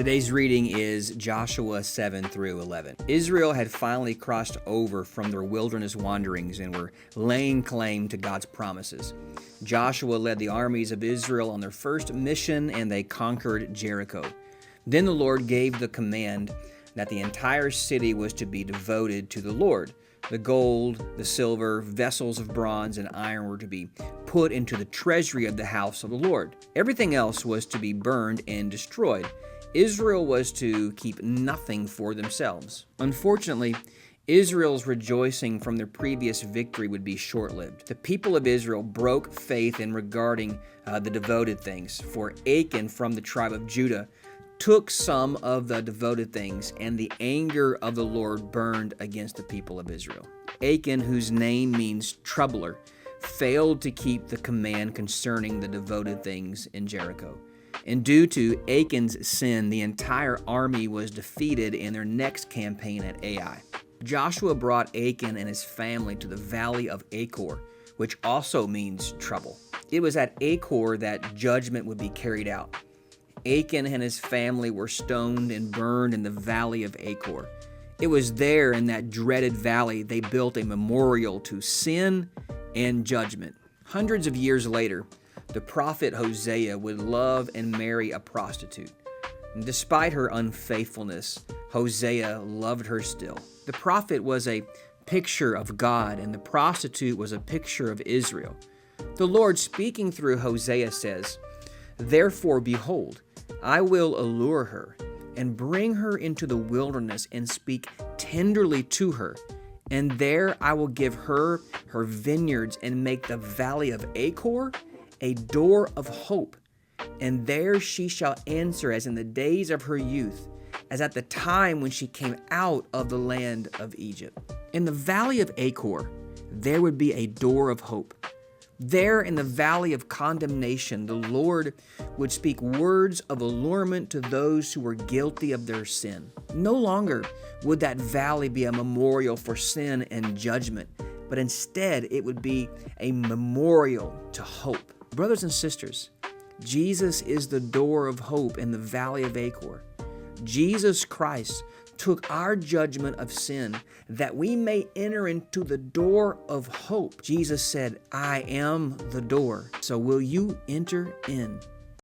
Today's reading is Joshua 7 through 11. Israel had finally crossed over from their wilderness wanderings and were laying claim to God's promises. Joshua led the armies of Israel on their first mission and they conquered Jericho. Then the Lord gave the command that the entire city was to be devoted to the Lord. The gold, the silver, vessels of bronze, and iron were to be put into the treasury of the house of the Lord. Everything else was to be burned and destroyed. Israel was to keep nothing for themselves. Unfortunately, Israel's rejoicing from their previous victory would be short-lived. The people of Israel broke faith in regarding the devoted things, for Achan from the tribe of Judah took some of the devoted things, and the anger of the Lord burned against the people of Israel. Achan, whose name means troubler, failed to keep the command concerning the devoted things in Jericho. And due to Achan's sin, the entire army was defeated in their next campaign at Ai. Joshua brought Achan and his family to the valley of Achor, which also means trouble. It was at Achor that judgment would be carried out. Achan and his family were stoned and burned in the valley of Achor. It was there in that dreaded valley they built a memorial to sin and judgment. Hundreds of years later, the prophet Hosea would love and marry a prostitute. And despite her unfaithfulness, Hosea loved her still. The prophet was a picture of God, and the prostitute was a picture of Israel. The Lord, speaking through Hosea, says, "Therefore, behold, I will allure her and bring her into the wilderness and speak tenderly to her. And there I will give her her vineyards and make the valley of Achor a door of hope. And there she shall answer as in the days of her youth, as at the time when she came out of the land of Egypt." In the valley of Achor, there would be a door of hope. There in the valley of condemnation, the Lord would speak words of allurement to those who were guilty of their sin. No longer would that valley be a memorial for sin and judgment, but instead it would be a memorial to hope. Brothers and sisters, Jesus is the door of hope in the valley of Achor. Jesus Christ took our judgment of sin that we may enter into the door of hope. Jesus said, "I am the door." So will you enter in?